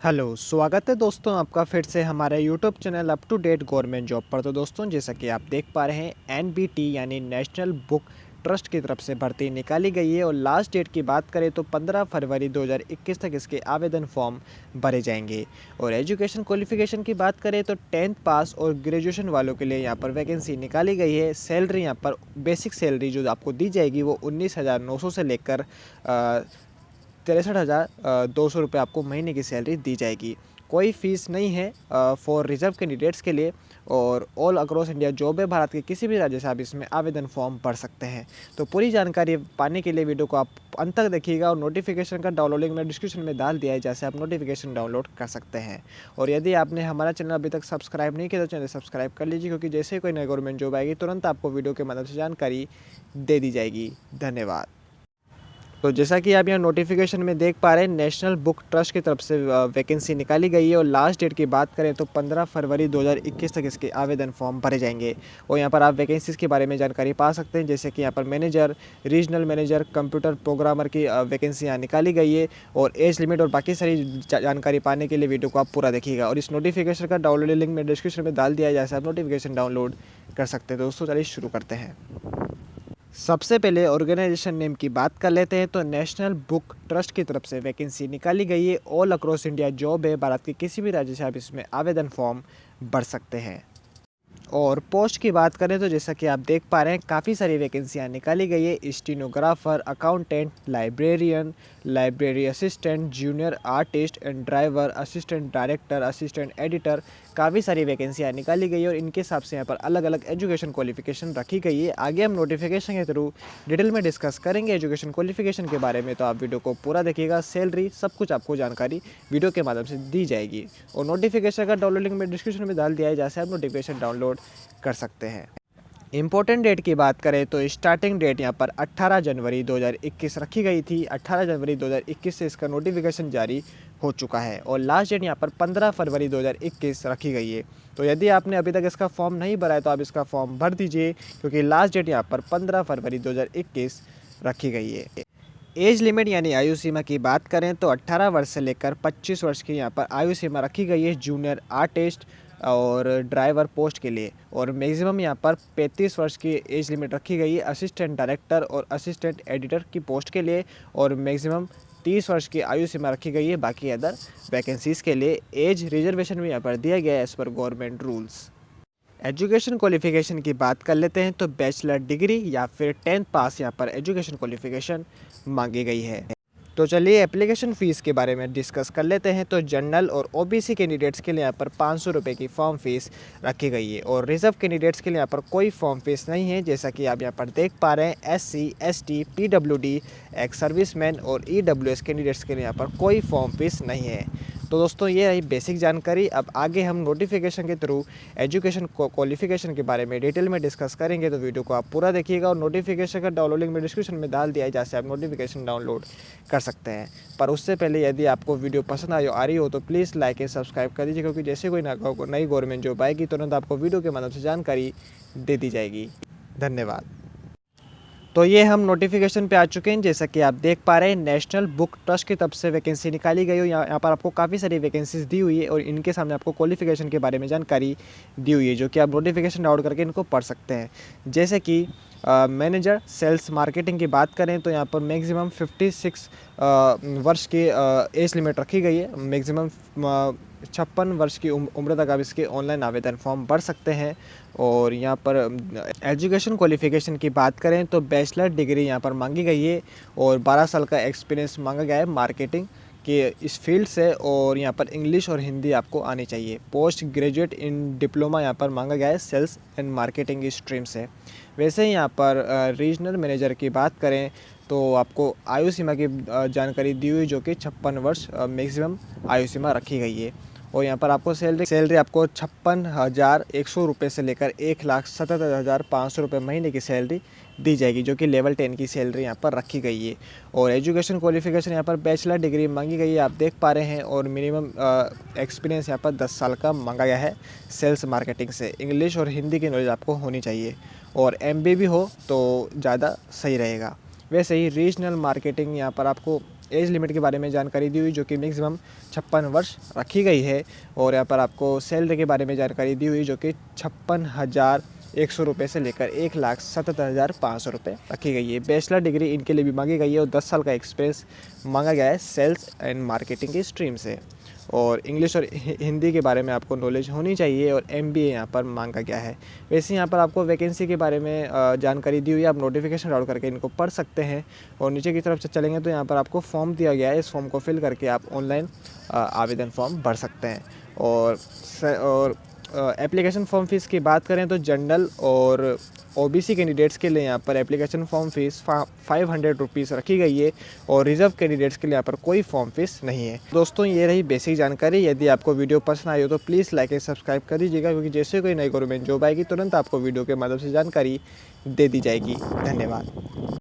Hello, स्वागत है दोस्तों आपका फिर से हमारे YouTube channel up to date government job पर। तो दोस्तों जैसा कि आप देख पा रहे हैं एनबीटी यानी नेशनल बुक ट्रस्ट की तरफ से भर्ती निकाली गई है और लास्ट डेट की बात करें तो 15 फरवरी 2021 तक इसके आवेदन फॉर्म भरे जाएंगे। और एजुकेशन क्वालिफिकेशन की बात करें तो 10th पास और ग्रेजुएशन वालों के लिए यहाँ पर वैकेंसी निकाली गई है। सैलरी यहाँ पर बेसिक सैलरी जो आपको दी जाएगी वो 19,900 से लेकर 63,200 रुपये आपको महीने की सैलरी दी जाएगी। कोई फ़ीस नहीं है फॉर रिजर्व कैंडिडेट्स के लिए और ऑल अक्रॉस इंडिया जॉब है। भारत के किसी भी राज्य से आप इसमें आवेदन फॉर्म भर सकते हैं। तो पूरी जानकारी पाने के लिए वीडियो को आप अंत तक देखिएगा और नोटिफिकेशन का डाउनलोड लिंक मैंने डिस्क्रिप्शन में डाल दिया है, जैसे आप नोटिफिकेशन डाउनलोड कर सकते हैं। और यदि आपने हमारा चैनल अभी तक सब्सक्राइब नहीं किया तो चैनल सब्सक्राइब कर लीजिए, क्योंकि जैसे ही कोई नई गवर्नमेंट जॉब आएगी तुरंत आपको वीडियो के मदद से जानकारी दे दी जाएगी। धन्यवाद। तो जैसा कि आप यहाँ नोटिफिकेशन में देख पा रहे हैं, नेशनल बुक ट्रस्ट की तरफ से वैकेंसी निकाली गई है और लास्ट डेट की बात करें तो 15 फरवरी 2021 तक इसके आवेदन फॉर्म भरे जाएंगे। और यहाँ पर आप वैकेंसीज़ के बारे में जानकारी पा सकते हैं, जैसे कि यहाँ पर manager, regional manager, computer programmer की वैकेंसी यहाँ निकाली गई है। और एज लिमिट और बाकी सारी जानकारी पाने के लिए वीडियो को आप पूरा देखिएगा। और इस नोटिफिकेशन का डाउनलोड लिंक मैं डिस्क्रिप्शन में डाल दिया है, जैसे आप नोटिफिकेशन डाउनलोड कर सकते हैं। दोस्तों चलिए शुरू करते हैं। सबसे पहले ऑर्गेनाइजेशन नेम की बात कर लेते हैं। तो नेशनल बुक ट्रस्ट की तरफ से वैकेंसी निकाली गई है। ऑल अक्रॉस इंडिया जॉब है। भारत के किसी भी राज्य से आप इसमें आवेदन फॉर्म भर सकते हैं। और पोस्ट की बात करें तो जैसा कि आप देख पा रहे हैं काफ़ी सारी वैकेंसियाँ निकाली गई है। Stenographer, accountant, librarian, library assistant, junior artist and driver, assistant director, assistant editor, काफ़ी सारी वैकेंसियाँ निकाली गई है। और इनके हिसाब से यहाँ पर अलग अलग एजुकेशन क्वालिफिकेशन रखी गई है। आगे हम नोटिफिकेशन के थ्रू डिटेल में डिस्कस करेंगे एजुकेशन क्वालिफिकेशन के बारे में, तो आप वीडियो को पूरा देखिएगा। सैलरी सब कुछ आपको जानकारी वीडियो के माध्यम से दी जाएगी। और नोटिफिकेशन का डाउनलोड लिंक मैं डिस्क्रिप्शन में डाल दिया है, जैसे आप नोटिफिकेशन डाउनलोड कर सकते हैं। इम्पोर्टेंट डेट की बात करें तो स्टार्टिंग डेट यहाँ पर 18 जनवरी 2021 रखी गई थी। 18 जनवरी 2021 से इसका नोटिफिकेशन जारी हो चुका है। और लास्ट डेट यहाँ पर 15 फरवरी 2021 रखी गई है। तो यदि आपने अभी तक इसका फॉर्म नहीं भरा है तो आप इसका फॉर्म भर दीजिए, क्योंकि लास्ट डेट यहाँ पर 15 फरवरी 2021 रखी गई है। एज लिमिट यानी आयु सीमा की बात करें तो 18 वर्ष से लेकर 25 वर्ष की यहाँ पर आयु सीमा रखी गई है जूनियर आर्टिस्ट और ड्राइवर पोस्ट के लिए। और मैक्सिमम यहाँ पर 35 वर्ष की एज लिमिट रखी गई है असिस्टेंट डायरेक्टर और असिस्टेंट एडिटर की पोस्ट के लिए। और मैक्सिमम 30 वर्ष की आयु सीमा रखी गई है बाकी अदर वैकेंसीज़ के लिए। एज रिजर्वेशन भी यहाँ पर दिया गया है as per government rules. Education qualification की बात कर लेते हैं तो बैचलर डिग्री या फिर 10th पास यहाँ पर एजुकेशन क्वालिफिकेशन मांगी गई है। तो चलिए एप्लीकेशन फ़ीस के बारे में डिस्कस कर लेते हैं। तो जनरल और ओबीसी कैंडिडेट्स के लिए यहाँ पर 500 रुपये की फॉर्म फीस रखी गई है। और रिजर्व कैंडिडेट्स के लिए यहाँ पर कोई फॉर्म फीस नहीं है, जैसा कि आप यहाँ पर देख पा रहे हैं। SC, ST, PWD, ex serviceman और ईडब्ल्यूएस कैंडिडेट्स के लिए यहाँ पर कोई फॉर्म फीस नहीं है। तो दोस्तों ये रही बेसिक जानकारी। अब आगे हम नोटिफिकेशन के थ्रू एजुकेशन क्वालिफिकेशन के बारे में डिटेल में डिस्कस करेंगे, तो वीडियो को आप पूरा देखिएगा। और नोटिफिकेशन का डाउनलोड लिंक मैं डिस्क्रिप्शन में डाल दिया है, जैसे आप नोटिफिकेशन डाउनलोड कर सकते हैं। पर उससे पहले यदि आपको वीडियो पसंद आ रही हो तो प्लीज़ लाइक एंड सब्सक्राइब कर दीजिए, क्योंकि जैसे कोई नई गवर्नमेंट जॉब आएगी तुरंत आपको वीडियो के मदद से जानकारी दे दी जाएगी। धन्यवाद। तो ये हम नोटिफिकेशन पे आ चुके हैं। जैसा कि आप देख पा रहे हैं नेशनल बुक ट्रस्ट की तरफ से वैकेंसी निकाली गई हो। यहाँ पर आपको काफ़ी सारी वैकेंसीज दी हुई है और इनके सामने आपको क्वालिफिकेशन के बारे में जानकारी दी हुई है, जो कि आप नोटिफिकेशन डाउनलोड करके इनको पढ़ सकते हैं। जैसे कि मैनेजर सेल्स मार्केटिंग की बात करें तो यहाँ पर मैक्सिमम 56 वर्ष की एज लिमिट रखी गई है। मैक्सिमम 56 वर्ष की उम्र तक आप इसके ऑनलाइन आवेदन फॉर्म भर सकते हैं। और यहाँ पर एजुकेशन क्वालिफिकेशन की बात करें तो बैचलर डिग्री यहाँ पर मांगी गई है और 12 साल का एक्सपीरियंस मांगा गया है मार्केटिंग के इस फील्ड से। और यहाँ पर इंग्लिश और हिंदी आपको आनी चाहिए। पोस्ट ग्रेजुएट इन डिप्लोमा यहाँ पर मांगा गया है सेल्स एंड मार्केटिंग स्ट्रीम से। वैसे ही यहाँ पर रीजनल मैनेजर की बात करें तो आपको आयु सीमा की जानकारी दी हुई, जो कि 56 वर्ष मैक्सिमम आयु सीमा रखी गई है। और यहाँ पर आपको सैलरी आपको 56,100 रुपये से लेकर 1,77,500 रुपये महीने की सैलरी दी जाएगी, जो कि लेवल 10 की सैलरी यहाँ पर रखी गई है। और एजुकेशन क्वालिफिकेशन यहाँ पर बैचलर डिग्री मांगी गई है, आप देख पा रहे हैं। और मिनिमम एक्सपीरियंस यहाँ पर 10 साल का मांगा गया है सेल्स मार्केटिंग से। इंग्लिश और हिंदी की नॉलेज आपको होनी चाहिए और MBA भी हो तो ज़्यादा सही रहेगा। वैसे ही रीजनल मार्केटिंग यहाँ पर आपको एज लिमिट के बारे में जानकारी दी हुई जो कि मैक्सिमम 56 वर्ष रखी गई है। और यहाँ पर आपको सैलरी के बारे में जानकारी दी हुई जो कि 56,100 रुपये से लेकर 1,77,500 रुपये रखी गई है। बैचलर डिग्री इनके लिए भी मांगी गई है और 10 साल का एक्सपीरियंस मांगा गया है सेल्स एंड मार्केटिंग की स्ट्रीम से। और इंग्लिश और हिंदी के बारे में आपको नॉलेज होनी चाहिए और MBA यहाँ पर मांगा गया है। वैसे यहाँ पर आपको वैकेंसी के बारे में जानकारी दी हुई है, आप नोटिफिकेशन डाउनलोड करके इनको पढ़ सकते हैं। और नीचे की तरफ से चलेंगे तो यहाँ पर आपको फॉर्म दिया गया है, इस फॉर्म को फिल करके आप ऑनलाइन आवेदन फॉर्म भर सकते हैं। और एप्लीकेशन फॉर्म फ़ीस की बात करें तो जनरल और OBC कैंडिडेट्स के लिए यहाँ पर एप्लीकेशन फॉर्म फ़ीस 500 रुपीज़ रखी गई है और रिजर्व कैंडिडेट्स के लिए यहाँ पर कोई फॉर्म फ़ीस नहीं है। दोस्तों ये रही बेसिक जानकारी। यदि आपको वीडियो पसंद आई हो तो प्लीज़ लाइक एंड सब्सक्राइब कर दीजिएगा, क्योंकि जैसे कोई नई गवर्नमेंट जॉब आएगी तुरंत आपको वीडियो के माध्यम से जानकारी दे दी जाएगी। धन्यवाद।